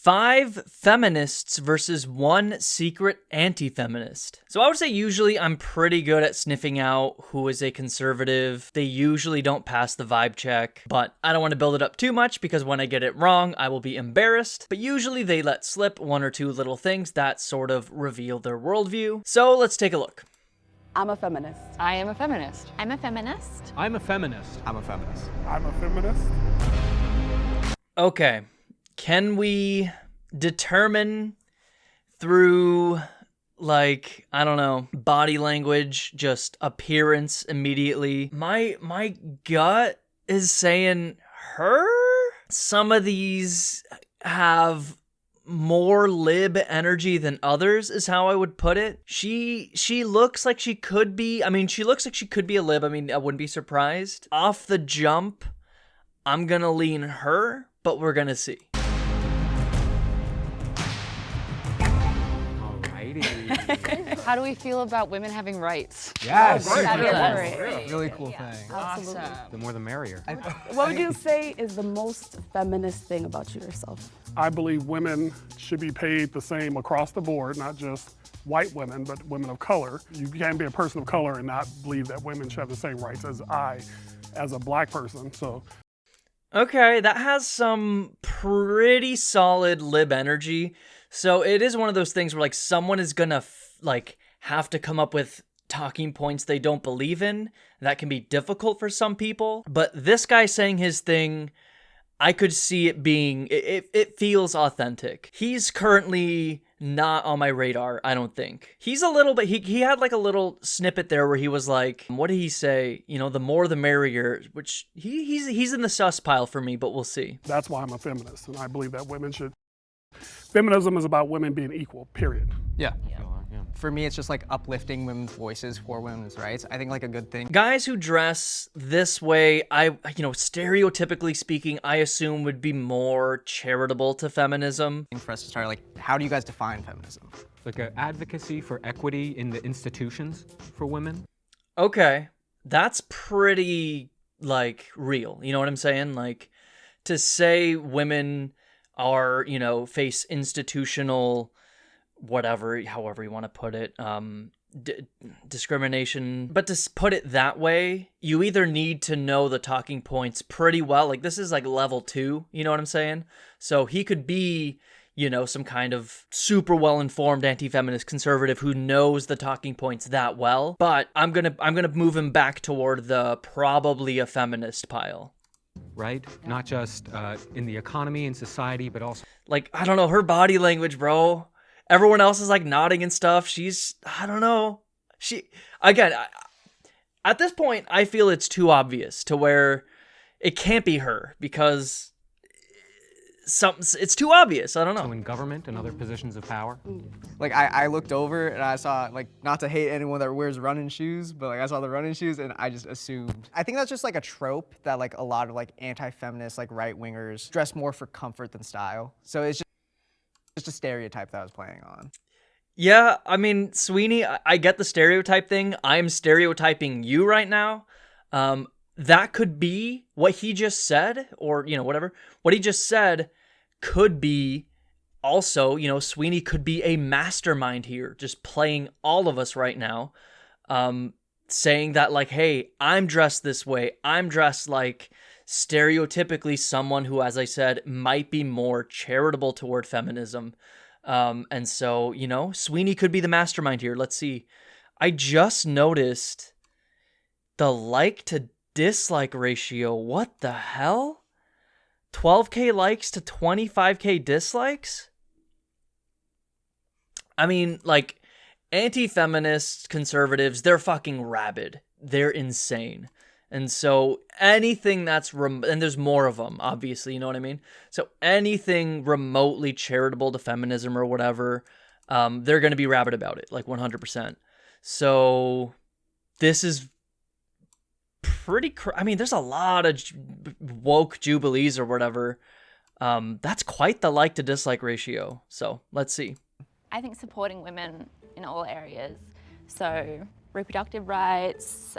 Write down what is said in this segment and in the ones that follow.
5 feminists versus 1 secret anti-feminist. So I would say usually I'm pretty good at sniffing out who is a conservative. They usually don't pass the vibe check, but I don't want to build it up too much because when I get it wrong, I will be embarrassed. But usually they let slip 1 or 2 little things that sort of reveal their worldview. So let's take a look. I'm a feminist. I am a feminist. I'm a feminist. I'm a feminist. I'm a feminist. I'm a feminist. Okay. Can we determine through, like, I don't know, body language, just appearance immediately? My gut is saying her. Some of these have more lib energy than others is how I would put it. She looks like she could be, she looks like she could be a lib. I wouldn't be surprised. Off the jump, I'm gonna lean her, but we're gonna see. How do we feel about women having rights? Yes. Really cool thing. Absolutely. The more the merrier. What would you say is the most feminist thing about yourself? I believe women should be paid the same across the board, not just white women, but women of color. You can't be a person of color and not believe that women should have the same rights as I, as a black person. So. Okay, that has some pretty solid lib energy. So it is one of those things where, like, someone is gonna have to come up with talking points they don't believe in. That can be difficult for some people. But this guy saying his thing, I could see it being, it feels authentic. He's currently not on my radar, I don't think. He's a little bit, he had like a little snippet there where he was like, what did he say? You know, the more the merrier, which he's in the sus pile for me, but we'll see. That's why I'm a feminist, and I believe that feminism is about women being equal, period. Yeah. For me, it's just like uplifting women's voices for women's rights. I think like a good thing. Guys who dress this way, stereotypically speaking, I assume would be more charitable to feminism. For us to start, like, how do you guys define feminism? Like an advocacy for equity in the institutions for women. Okay, that's pretty, like, real. You know what I'm saying? Like, to say women are, face institutional, whatever, however you want to put it, discrimination. But to put it that way, you either need to know the talking points pretty well. Like, this is like level 2, you know what I'm saying? So he could be, some kind of super well-informed anti-feminist conservative who knows the talking points that well. But I'm gonna move him back toward the probably a feminist pile. Right? Not just in the economy and society, but also... Like, I don't know, her body language, bro. Everyone else is like nodding and stuff. I don't know. At this point, I feel it's too obvious to where it can't be her because it's too obvious. I don't know. So in government and other positions of power? Like, I looked over and I saw, like, not to hate anyone that wears running shoes, but like I saw the running shoes and I just assumed. I think that's just like a trope that like a lot of like anti-feminists, like right-wingers dress more for comfort than style. So it's just a stereotype that I was playing on. Yeah, Sweeney, I get the stereotype thing. I'm stereotyping you right now. That could be what he just said, or, whatever. What he just said could be also, Sweeney could be a mastermind here, just playing all of us right now, saying that, like, hey, I'm dressed this way. I'm dressed like stereotypically someone who, as I said, might be more charitable toward feminism. And so, Sweeney could be the mastermind here. Let's see. I just noticed the like to dislike ratio. What the hell? 12K likes to 25K dislikes? Like, anti-feminist conservatives, they're fucking rabid. They're insane. And so anything that's, and there's more of them, obviously, you know what I mean? So anything remotely charitable to feminism or whatever, they're going to be rabid about it, like 100%. So this is pretty, there's a lot of woke jubilees or whatever. That's quite the like to dislike ratio. So let's see. I think supporting women in all areas, so reproductive rights,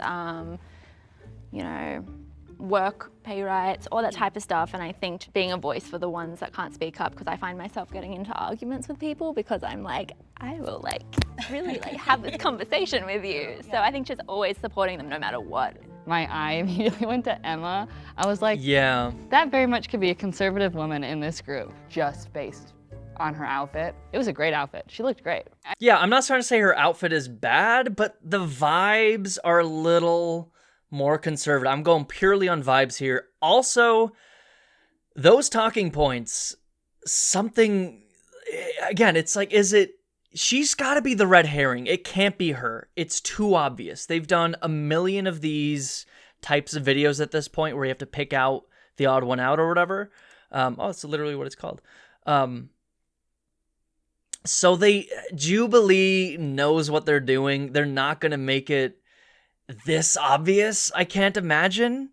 work pay rights, all that type of stuff. And I think being a voice for the ones that can't speak up, because I find myself getting into arguments with people because I'm like, I will like really like have this conversation with you. So I think just always supporting them no matter what. My eye immediately went to Emma. I was like, Yeah. that very much could be a conservative woman in this group, just based on her outfit. It was a great outfit. She looked great. Yeah, I'm not trying to say her outfit is bad, but the vibes are a little more conservative. I'm going purely on vibes here. Also, those talking points, something, again, it's like, she's got to be the red herring. It can't be her. It's too obvious. They've done a million of these types of videos at this point where you have to pick out the odd one out or whatever. It's literally what it's called. So Jubilee knows what they're doing. They're not going to make it this obvious, I can't imagine.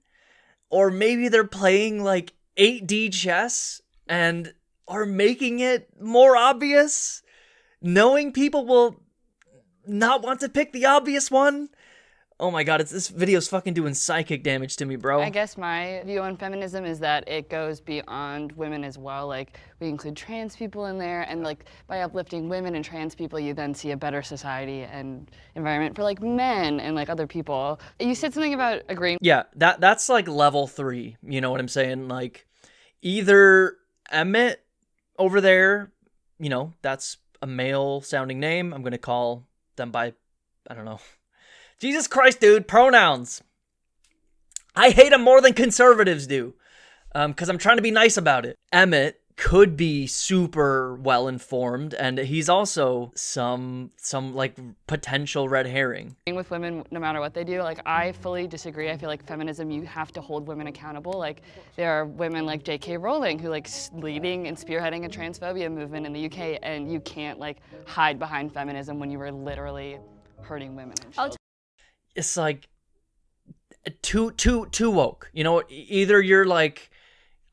Or maybe they're playing like 8D chess and are making it more obvious, knowing people will not want to pick the obvious one. Oh my god, this video's fucking doing psychic damage to me, bro. I guess my view on feminism is that it goes beyond women as well. Like, we include trans people in there, and like, by uplifting women and trans people, you then see a better society and environment for like men and like other people. You said something about agreeing. Yeah, that's like level 3, you know what I'm saying? Like, either Emmett over there, you know, that's a male sounding name. I'm gonna call them by, I don't know. Jesus Christ, dude, pronouns. I hate them more than conservatives do, because I'm trying to be nice about it. Emmett could be super well informed, and he's also some like potential red herring. With women, no matter what they do, like, I fully disagree. I feel like feminism, you have to hold women accountable. Like, there are women like J.K. Rowling who like leading and spearheading a transphobia movement in the UK, and you can't like hide behind feminism when you were literally hurting women and children. It's like too woke. You know, either you're like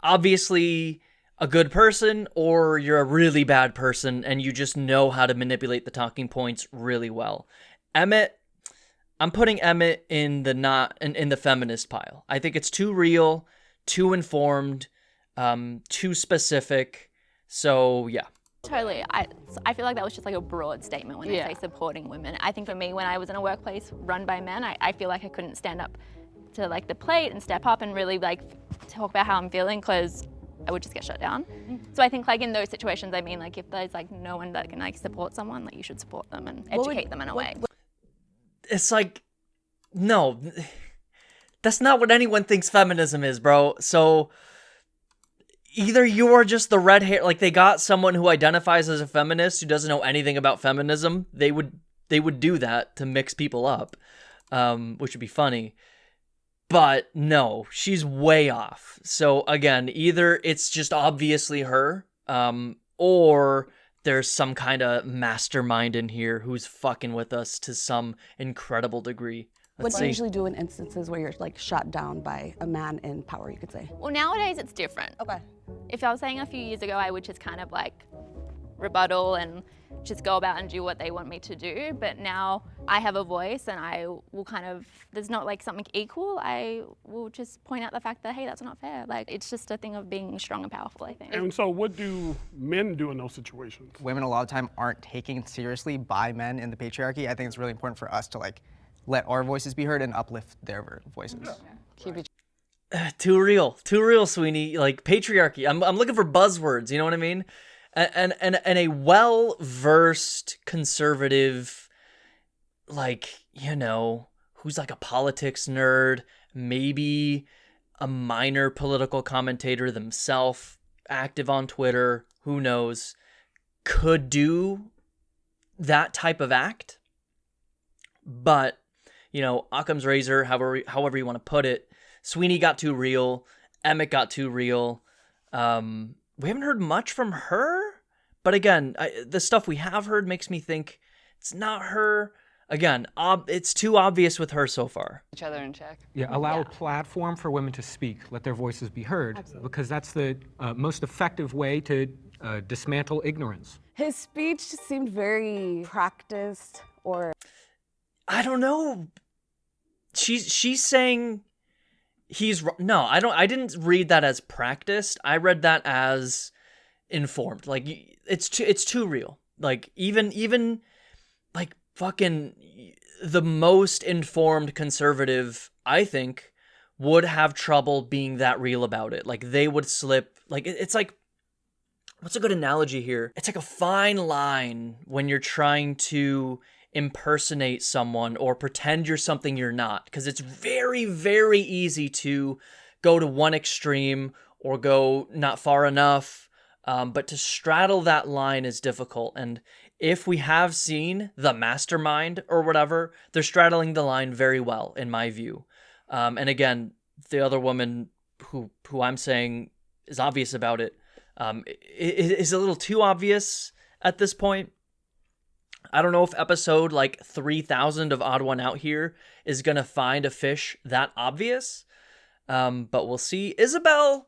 obviously a good person or you're a really bad person and you just know how to manipulate the talking points really well. Emmett, I'm putting Emmett in the feminist pile. I think it's too real, too informed, too specific. So yeah. Totally. I feel like that was just like a broad statement when I say supporting women. I think for me, when I was in a workplace run by men, I feel like I couldn't stand up to like the plate and step up and really like talk about how I'm feeling, because I would just get shut down. So I think like in those situations, I mean, like if there's like no one that can like support someone, like you should support them and educate them in a way. It's like, no, that's not what anyone thinks feminism is, bro. So either you are just the red hair, like they got someone who identifies as a feminist who doesn't know anything about feminism. They would do that to mix people up, which would be funny. But no, she's way off. So again, either it's just obviously her, or there's some kind of mastermind in here who's fucking with us to some incredible degree. What do you usually do in instances where you're like shot down by a man in power, you could say? Well, nowadays it's different. Okay. If I was saying a few years ago, I would just kind of like rebuttal and just go about and do what they want me to do. But now I have a voice and I will kind of, there's not like something equal. I will just point out the fact that, hey, that's not fair. Like, it's just a thing of being strong and powerful, I think. And so what do men do in those situations? Women a lot of time aren't taken seriously by men in the patriarchy. I think it's really important for us to like let our voices be heard and uplift their voices. Keep it. Too real, Sweeney. Like patriarchy. I'm looking for buzzwords. You know what I mean? And a well-versed conservative, like, you know, who's like a politics nerd, maybe a minor political commentator themselves, active on Twitter, who knows, could do that type of act. But, you know, Occam's razor, however you want to put it, Sweeney got too real. Emmett got too real. We haven't heard much from her. But again, the stuff we have heard makes me think it's not her. Again, it's too obvious with her so far. Each other in check. Yeah, allow a platform for women to speak, let their voices be heard, because that's the most effective way to dismantle ignorance. His speech seemed very practiced, or I don't know. She's saying No, I didn't read that as practiced. I read that as informed. Like, it's too real. Like, even like fucking the most informed conservative, I think, would have trouble being that real about it. Like, they would slip. Like, it's like, what's a good analogy here? It's like a fine line when you're trying to impersonate someone or pretend you're something you're not, because it's very, very easy to go to one extreme or go not far enough, but to straddle that line is difficult. And if we have seen the mastermind or whatever, they're straddling the line very well, in my view. And again, the other woman who I'm saying is obvious about it, is a little too obvious at this point. I don't know if episode like 3000 of Odd One Out Here is going to find a fish that obvious, but we'll see. Isabel,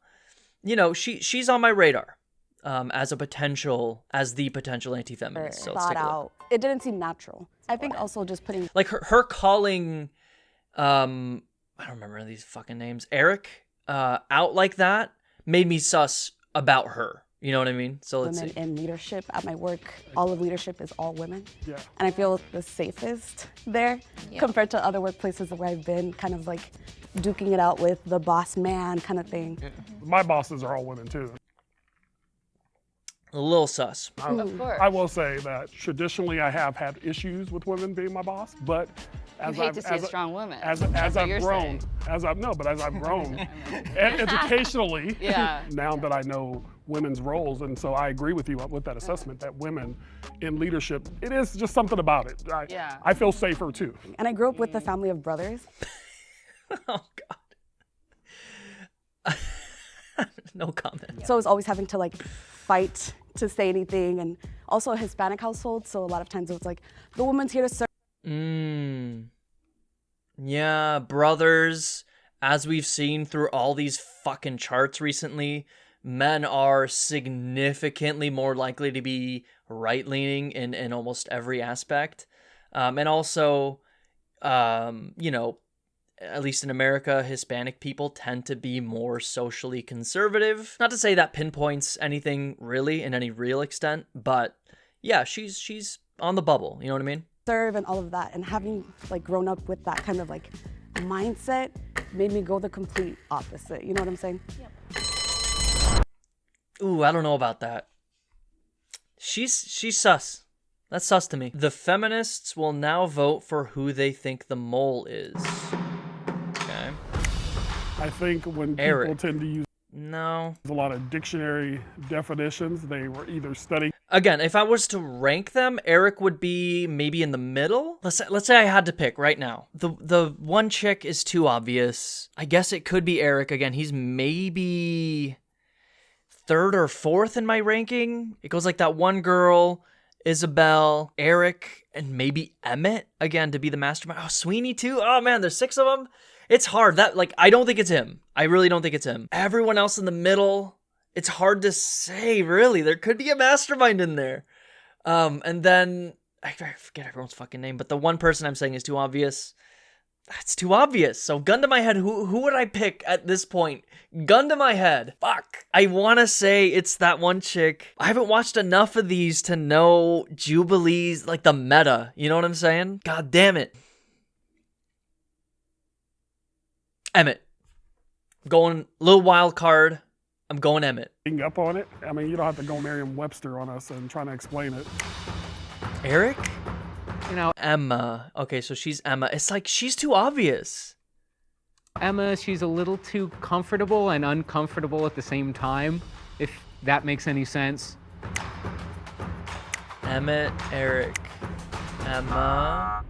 she's on my radar as the potential anti-feminist. So let's thought take a look. out. It didn't seem natural. I think also just putting Like her calling, I don't remember these fucking names, Eric, out like that made me sus about her. You know what I mean? So let's women see. in leadership. At my work, all of leadership is all women. Yeah. And I feel the safest there compared to other workplaces where I've been kind of like duking it out with the boss man kind of thing. My bosses are all women too. A little sus. Of course. I will say that traditionally I have had issues with women being my boss, but as You hate I've, to see a as, strong woman. as That's what I've you're grown, saying. as I've grown educationally, Yeah. now that I know women's roles, and so I agree with you with that assessment that women in leadership, it is just something about it. I feel safer too. And I grew up with a family of brothers. Oh God. No comment. So I was always having to like fight to say anything, and also a Hispanic household. So a lot of times it was like, the woman's here to serve. Yeah, brothers, as we've seen through all these fucking charts recently, men are significantly more likely to be right-leaning in almost every aspect. And also, at least in America, Hispanic people tend to be more socially conservative. Not to say that pinpoints anything really in any real extent, but yeah, she's on the bubble, you know what I mean? Serve and all of that, and having like grown up with that kind of like mindset made me go the complete opposite. You know what I'm saying? Ooh, I don't know about that. She's sus. That's sus to me. The feminists will now vote for who they think the mole is. Okay. I think when people Eric. tend to use No. a lot of dictionary definitions, they were either studying. Again, if I was to rank them, Eric would be maybe in the middle. Let's say I had to pick right now. The one chick is too obvious. I guess it could be Eric. Again, he's maybe third or fourth in my ranking. It goes like that one girl, Isabel, Eric, and maybe Emmett again to be the mastermind. Oh, Sweeney too. Oh man, there's 6 of them. It's hard. I don't think it's him. I really don't think it's him. Everyone else in the middle, it's hard to say, really. There could be a mastermind in there. And then, I forget everyone's fucking name, but the one person I'm saying is too obvious. That's too obvious. So gun to my head, who would I pick at this point? Gun to my head. Fuck. I want to say it's that one chick. I haven't watched enough of these to know Jubilee's, like the meta. You know what I'm saying? God damn it. Emmett. Going little wild card. I'm going Emmett. Up on it. I mean, you don't have to go Merriam-Webster on us and trying to explain it. Eric? Emma. Okay, so she's Emma. It's like she's too obvious. Emma, she's a little too comfortable and uncomfortable at the same time, if that makes any sense. Emmett, Eric, Emma.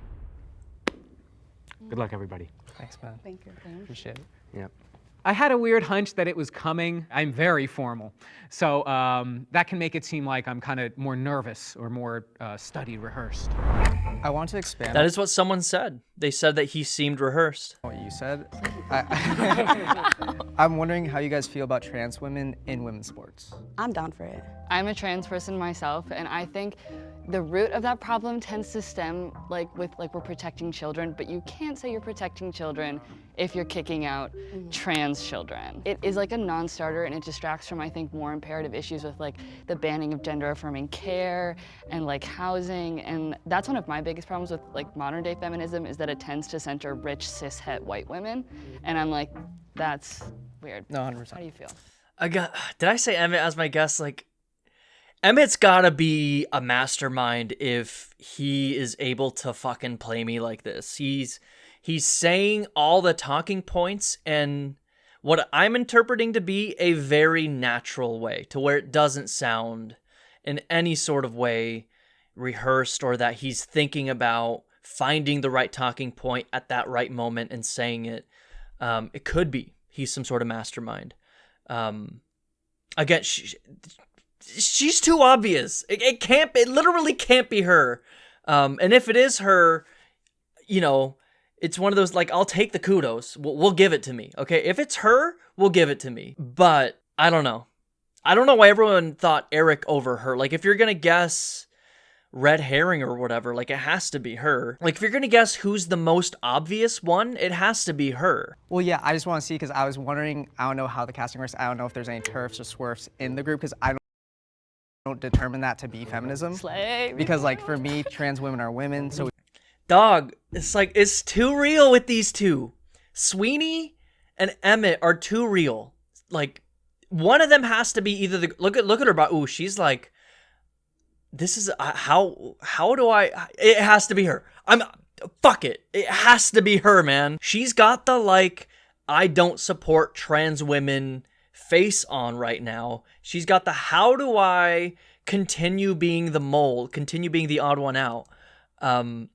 Good luck, everybody. Thanks, man. Thank you. Appreciate it. Yep. I had a weird hunch that it was coming. I'm very formal. So that can make it seem like I'm kind of more nervous or more studied, rehearsed. I want to expand That on is what someone said. They said that he seemed rehearsed. what you said. I'm wondering how you guys feel about trans women in women's sports. I'm down for it. I'm a trans person myself, and I think the root of that problem tends to stem with we're protecting children, but you can't say you're protecting children if you're kicking out trans children. It is like a non-starter, and it distracts from, I think, more imperative issues with the banning of gender-affirming care and housing. And that's one of my biggest problems with modern day feminism, is that it tends to center rich cis-het white women. And I'm like, that's weird. No, 100%. How do you feel? Did I say Emmett as my guest? Emmett's gotta be a mastermind if he is able to fucking play me like this. He's saying all the talking points and what I'm interpreting to be a very natural way, to where it doesn't sound in any sort of way rehearsed, or that he's thinking about finding the right talking point at that right moment and saying it. It could be he's some sort of mastermind. Again, she's too obvious. It literally can't be her. And if it is her, it's one of those, I'll take the kudos. We'll give it to me. Okay. If it's her, we'll give it to me. But I don't know. I don't know why everyone thought Eric over her. If you're going to guess red herring or whatever, it has to be her. If you're going to guess who's the most obvious one, it has to be her. Well, yeah, I just want to see, because I was wondering, I don't know how the casting works. I don't know if there's any turfs or swerfs in the group, because I don't determine that to be feminism. Slay. Because for me, trans women are women, so Dog, it's too real with these two. Sweeney and Emmett are too real. One of them has to be either look at her, ooh, she's this is how do I? It has to be her. Fuck it. It has to be her, man. She's got the I don't support trans women face on right now. She's got the how do I continue being the mole, continue being the odd one out. I'm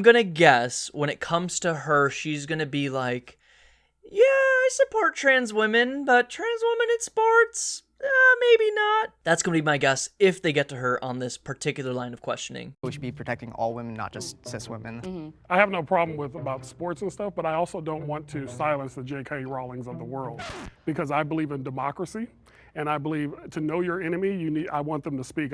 gonna guess when it comes to her, she's gonna be yeah, I support trans women, but trans women in sports, maybe not. That's gonna be my guess if they get to her on this particular line of questioning. we should be protecting all women, not just cis women. I have no problem about sports and stuff, but I also don't want to silence the J.K. Rowlings of the world, because I believe in democracy, and I believe to know your enemy, I want them to speak.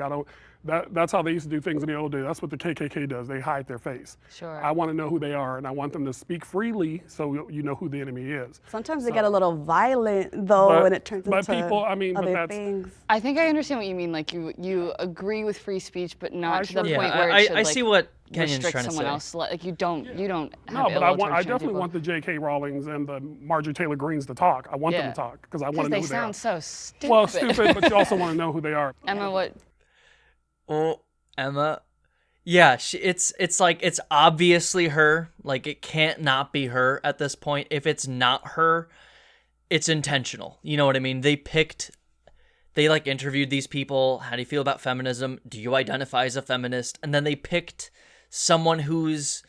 That's how they used to do things in the old days. That's what the KKK does. They hide their face. Sure. I want to know who they are, and I want them to speak freely, so you know who the enemy is. Sometimes they get a little violent though, and it turns into people, other things. I think I understand what you mean. You agree with free speech, but not to the point where it should I see what Kenyon's restrict trying to someone say. else. You don't have No, but ill I will towards trans definitely people. want the J.K. Rowlings and the Marjorie Taylor Greens to talk. I want them to talk, because I want to know they who they are. sound so stupid. Well, stupid, but you also want to know who they are. Emma, what? Oh, Emma. Yeah, it's obviously her. It can't not be her at this point. If it's not her, it's intentional. You know what I mean? They interviewed these people. How do you feel about feminism? Do you identify as a feminist? And then they picked someone who's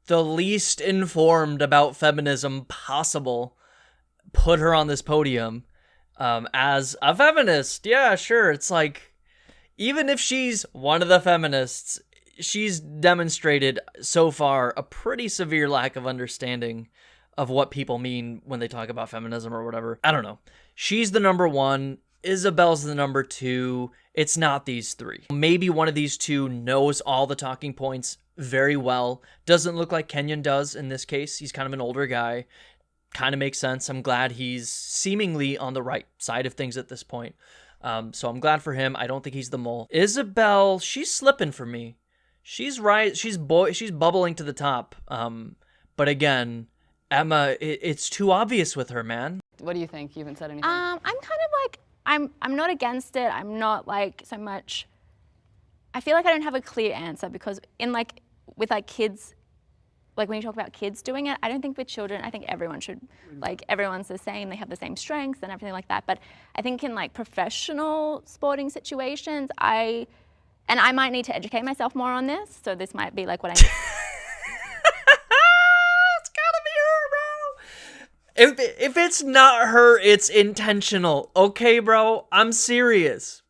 the least informed about feminism possible, put her on this podium as a feminist. Yeah, sure. It's even if she's one of the feminists, she's demonstrated so far a pretty severe lack of understanding of what people mean when they talk about feminism or whatever. I don't know. She's the number one. Isabel's the number two. It's not these three. Maybe one of these two knows all the talking points very well. Doesn't look like Kenyon does in this case. He's kind of an older guy. Kind of makes sense. I'm glad he's seemingly on the right side of things at this point. So I'm glad for him. I don't think he's the mole. Isabel, she's slipping for me. She's right. She's bubbling to the top. But again, Emma, it's too obvious with her, man. What do you think? You haven't said anything. I'm kind of I'm not against it. I'm not so much. I feel like I don't have a clear answer, because in with kids, when you talk about kids doing it, I don't think with children, I think everyone should, everyone's the same, they have the same strengths and everything like that. But I think in professional sporting situations, I might need to educate myself more on this. So this might be what I need. It's gotta be her, bro. If it's not her, it's intentional. Okay, bro? I'm serious.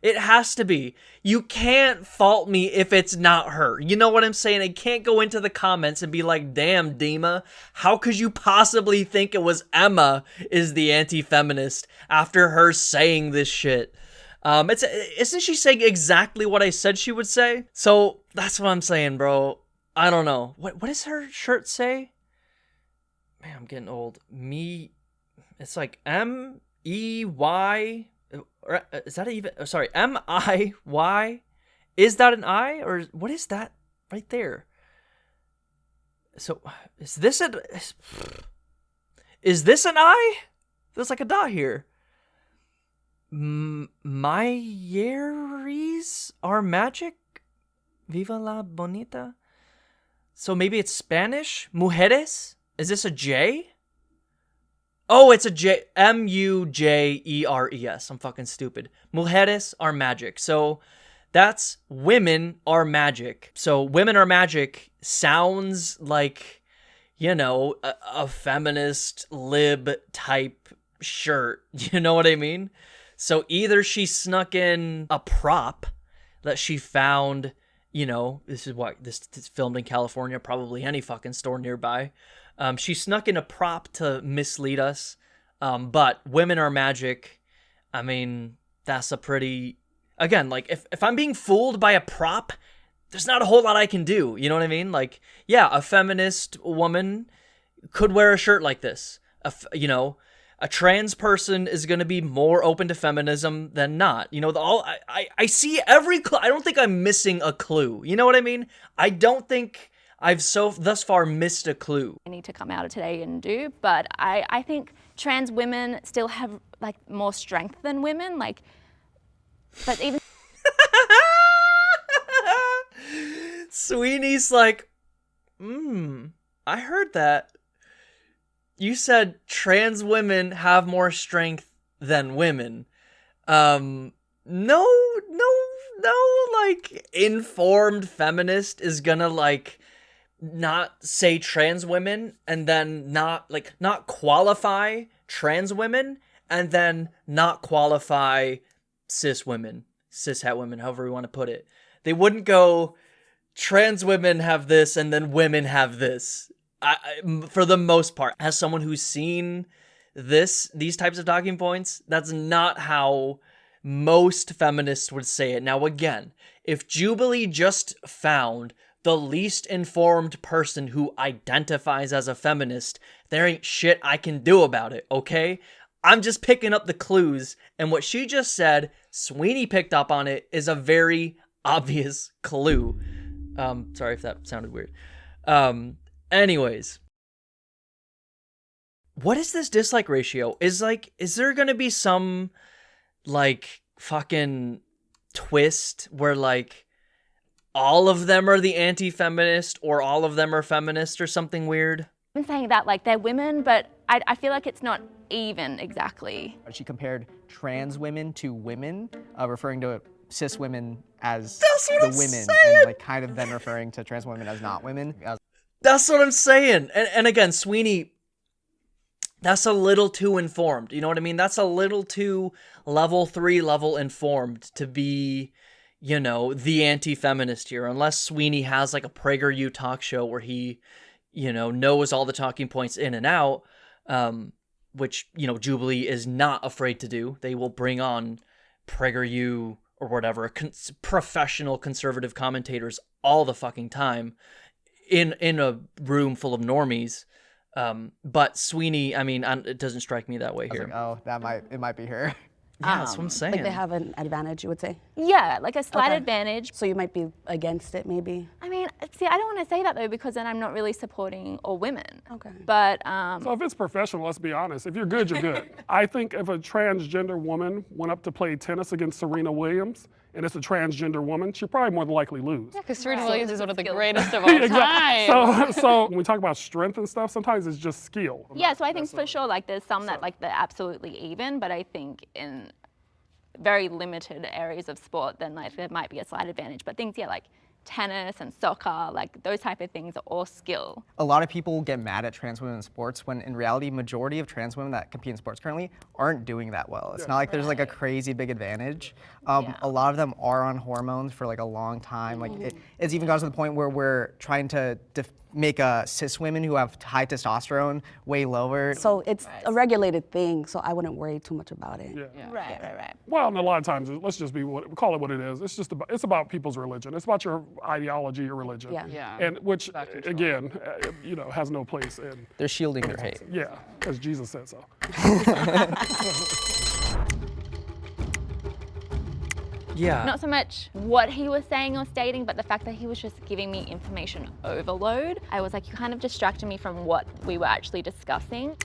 It has to be. You can't fault me if it's not her. You know what I'm saying? I can't go into the comments and be like, damn, Dima, how could you possibly think it was Emma is the anti-feminist after her saying this shit? Isn't she saying exactly what I said she would say? So that's what I'm saying, bro. I don't know. What does her shirt say? Man, I'm getting old. It's like M-E-Y... Is that even... sorry, M-I-Y? Is that an I? Or what is that right there? So, is this an I? There's like a dot here. Mayeris are magic? Viva la bonita? So maybe it's Spanish? Mujeres? Is this a J? Oh, it's a J. M-U-J-E-R-E-S. I'm fucking stupid. Mujeres are magic. So that's women are magic. So women are magic sounds like, you know, a feminist lib type shirt. You know what I mean? So either she snuck in a prop that she found, you know, this is filmed in California, probably any fucking store nearby. She snuck in a prop to mislead us. But women are magic. I mean, that's a pretty... Again, like, if I'm being fooled by a prop, there's not a whole lot I can do. You know what I mean? Like, yeah, a feminist woman could wear a shirt like this. You know, a trans person is going to be more open to feminism than not. You know, I see every clue. I don't think I'm missing a clue. You know what I mean? I don't think... I've thus far missed a clue. I need to come out today and do, but I think trans women still have like more strength than women. Like, but even Sweeney's like, I heard that. You said trans women have more strength than women. No, like informed feminist is gonna like not say trans women and then not qualify trans women and then not qualify cis het women, however you want to put it. They wouldn't go trans women have this and then women have this. For the most part, as someone who's seen these types of talking points, that's not how most feminists would say it. Now again, if Jubilee just found the least informed person who identifies as a feminist, there ain't shit I can do about it, okay? I'm just picking up the clues, and what she just said, Sweeney picked up on it, is a very obvious clue. Sorry if that sounded weird. Anyways. What is this dislike ratio? Is there gonna be some, like, fucking twist where, like, all of them are the anti-feminist or all of them are feminist or something weird? I'm saying that like they're women, but I feel like it's not even exactly. She compared trans women to women, referring to cis women as the women, and like kind of then referring to trans women as not women. That's what I'm saying. And again, Sweeney, that's a little too informed. You know what I mean? That's a little too level 3 level informed to be, you know, the anti-feminist here, unless Sweeney has like a PragerU talk show where he, you know, knows all the talking points in and out, which, you know, Jubilee is not afraid to do. They will bring on PragerU or whatever, professional conservative commentators all the fucking time in a room full of normies. But Sweeney, I mean, it doesn't strike me that way here. Like, oh, it might be her. Yeah, that's what I'm saying. Like they have an advantage, you would say? Yeah, like a slight advantage. So you might be against it, maybe? I mean, see, I don't want to say that though, because then I'm not really supporting all women. Okay. But So if it's professional, let's be honest. If you're good, you're good. I think if a transgender woman went up to play tennis against Serena Williams, and it's a transgender woman, she'd probably more than likely lose. Because Serena Williams is one of the greatest of all time. So when we talk about strength and stuff, sometimes it's just skill. yeah, so I think for sure, like there's some that like they're absolutely even, but I think in very limited areas of sport, then like there might be a slight advantage. But things, yeah, like tennis and soccer, like those type of things are all skill. A lot of people get mad at trans women in sports when in reality, majority of trans women that compete in sports currently aren't doing that well. It's not like there's like a crazy big advantage. A lot of them are on hormones for like a long time. Like it's even gotten to the point where we're trying to make cis women who have high testosterone way lower. So it's a regulated thing, so I wouldn't worry too much about it. Right. Well, and a lot of times, let's just call it what it is. It's about people's religion. It's about your ideology, your religion. Yeah. And which, again, has no place in. They're shielding their hate. Yeah, as Jesus said so. Yeah. Not so much what he was saying or stating, but the fact that he was just giving me information overload. I was like, you kind of distracted me from what we were actually discussing.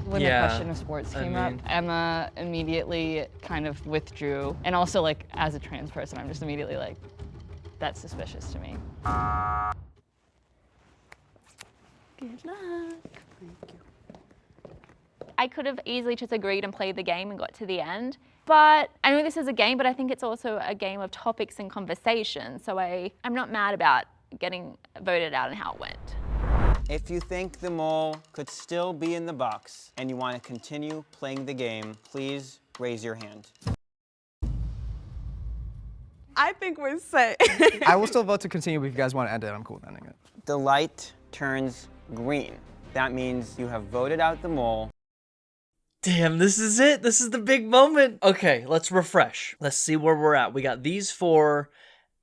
When the question of sports came up, Emma immediately kind of withdrew. And also, like, as a trans person, I'm just immediately like, that's suspicious to me. Good luck. I could have easily just agreed and played the game and got to the end. But I know this is a game, but I think it's also a game of topics and conversation. So I'm not mad about getting voted out and how it went. If you think the mole could still be in the box and you want to continue playing the game, please raise your hand. I think we're set. I will still vote to continue, but if you guys want to end it, I'm cool with ending it. The light turns green. That means you have voted out the mole. Damn, this is it. This is the big moment. Okay, let's refresh. Let's see where we're at. We got these four.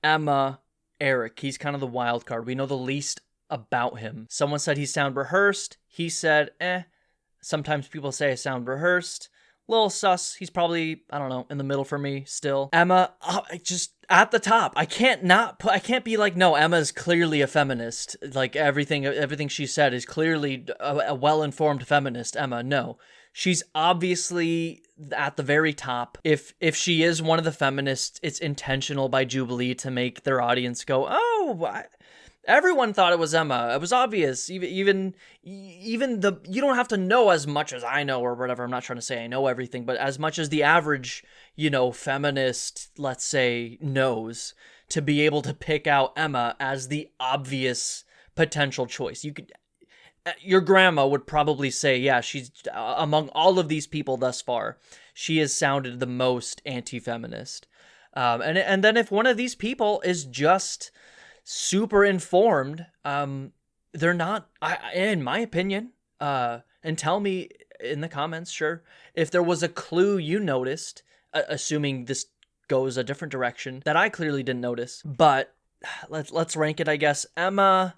Emma, Eric. He's kind of the wild card. We know the least about him. Someone said he sound rehearsed. He said, Sometimes people say I sound rehearsed. Little sus. He's probably, I don't know, in the middle for me still. Emma, just at the top. I can't be like, no, Emma is clearly a feminist. Like everything she said is clearly a well-informed feminist. Emma, no. She's obviously at the very top. If she is one of the feminists, it's intentional by Jubilee to make their audience go, oh, everyone thought it was Emma. It was obvious. Even you don't have to know as much as I know or whatever. I'm not trying to say I know everything, but as much as the average, feminist, let's say, knows to be able to pick out Emma as the obvious potential choice. Your grandma would probably say, yeah, she's among all of these people thus far, she has sounded the most anti-feminist. And then if one of these people is just super informed, they're not, in my opinion, and tell me in the comments, sure, if there was a clue you noticed, assuming this goes a different direction that I clearly didn't notice. But let's rank it, I guess. Emma,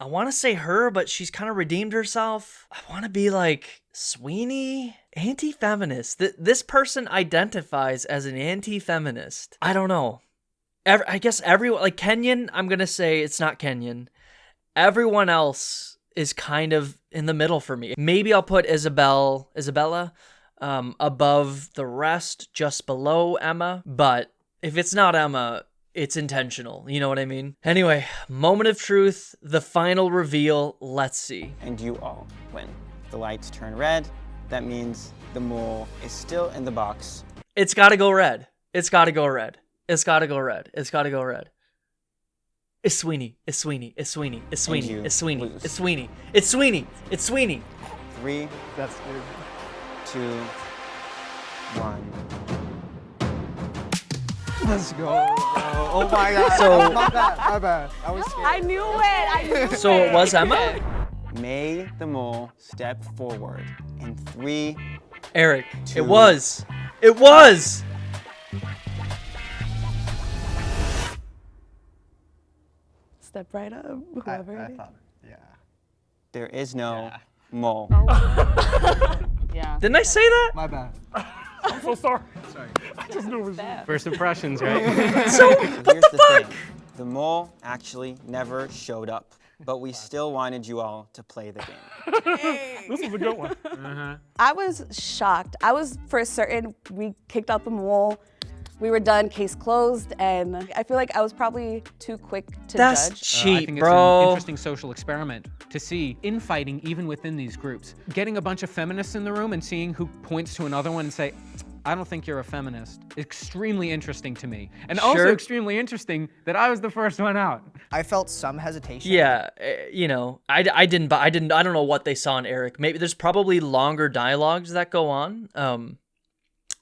I want to say her, but she's kind of redeemed herself. I want to be like Sweeney, anti-feminist. This person identifies as an anti-feminist. I don't know. I guess everyone, like Kenyon, I'm going to say it's not Kenyon. Everyone else is kind of in the middle for me. Maybe I'll put Isabella above the rest, just below Emma. But if it's not Emma, it's intentional. You know what I mean? Anyway, moment of truth, the final reveal. Let's see. And you all win. The lights turn red. That means the mole is still in the box. It's got to go red. It's got to go red. It's got to go red. It's got to go red. It's Sweeney. It's Sweeney. It's Sweeney. It's Sweeney. It's Sweeney. It's Sweeney. It's Sweeney. It's Sweeney. 3, That's good. 2, 1. Let's go. Oh my god. So- my bad. I was scared. I knew it. So it was Emma? May the mole step forward in 3. Eric. 2. It was. It was. Step right up, whoever it is. thought, yeah. There is no mole. Yeah. Didn't I say that? My bad. I'm so sorry. I just knew it was you. First impressions, right? Here's the thing. The mole actually never showed up, but we still wanted you all to play the game. This was a good one. I was shocked. I was for certain we kicked out the mole. We were done, case closed, and I feel like I was probably too quick to That's judge. cheap, I think bro. it's an interesting social experiment to see infighting even within these groups. Getting a bunch of feminists in the room and seeing who points to another one and say, I don't think you're a feminist. Extremely interesting to me. And also Sure. extremely interesting that I was the first one out. I felt some hesitation. Yeah, you know, I didn't, I don't know what they saw in Eric. Maybe there's probably longer dialogues that go on,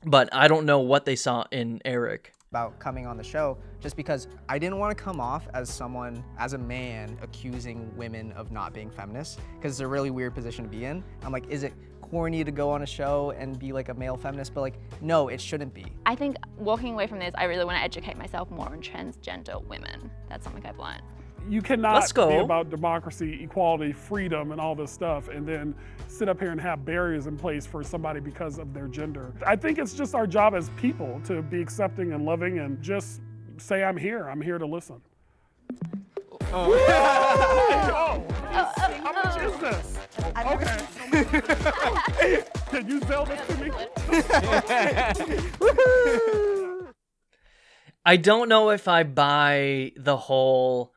but I don't know what they saw in Eric. About coming on the show, just because I didn't want to come off as someone, as a man, accusing women of not being feminists, because it's a really weird position to be in. I'm like, is it corny to go on a show and be like a male feminist? But like, no, it shouldn't be. I think walking away from this, I really want to educate myself more on transgender women. That's something I've learned. You cannot Let's go. be about democracy, equality, freedom, and all this stuff, and then sit up here and have barriers in place for somebody because of their gender. I think it's just our job as people to be accepting and loving and just say, I'm here to listen. How much is this? Okay. Can you sell this to me? I don't know if I buy the whole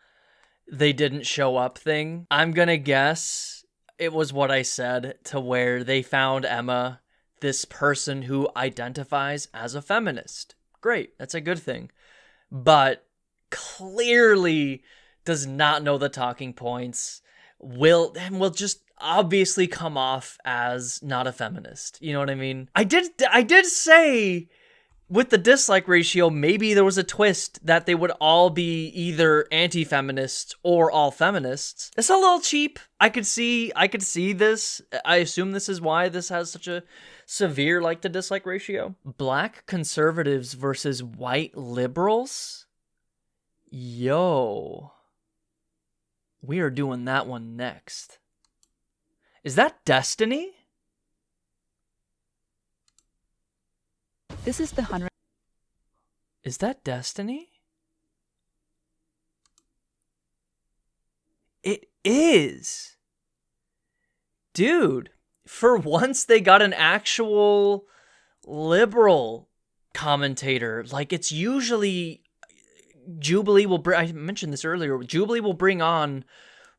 they didn't show up thing. I'm gonna guess it was what I said, to where they found Emma, this person who identifies as a feminist. Great, that's a good thing. But clearly does not know the talking points, will just obviously come off as not a feminist. You know what I mean? I did say with the dislike ratio, maybe there was a twist that they would all be either anti-feminists or all feminists. It's a little cheap. I could see this. I assume this is why this has such a severe like to dislike ratio. Black conservatives versus white liberals. Yo. We are doing that one next. Is that Destiny? This is the 100. Is that Destiny? It is. Dude, for once they got an actual liberal commentator. Like, it's usually Jubilee will bring, I mentioned this earlier, Jubilee will bring on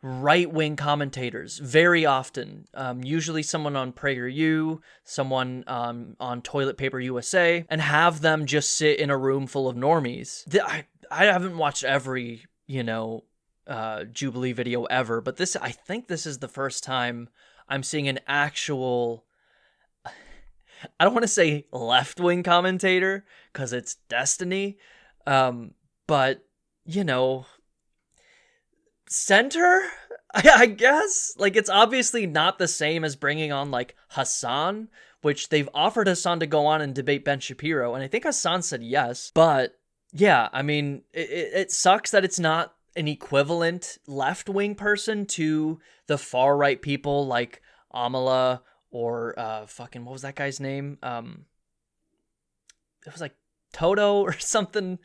right-wing commentators very often, usually someone on PragerU, someone on Toilet Paper USA, and have them just sit in a room full of normies. I haven't watched every, Jubilee video ever, but I think this is the first time I'm seeing an actual, I don't want to say left-wing commentator, because it's Destiny, but, center, I guess. Like, it's obviously not the same as bringing on like Hassan, which they've offered Hassan to go on and debate Ben Shapiro, and I think Hassan said yes. But yeah, I mean, it sucks that it's not an equivalent left-wing person to the far-right people like Amala or what was that guy's name? It was like Toto or something.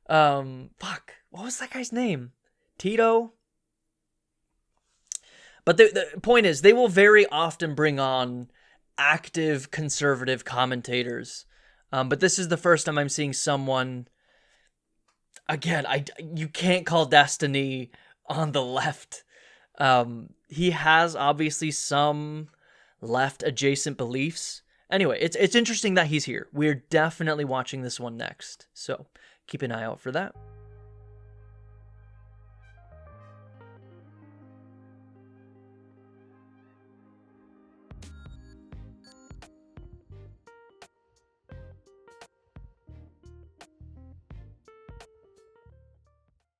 What was that guy's name? Tito? But the point is, they will very often bring on active conservative commentators. But this is the first time I'm seeing someone, again, you can't call Destiny on the left. He has obviously some left adjacent beliefs. Anyway, it's interesting that he's here. We're definitely watching this one next. So keep an eye out for that.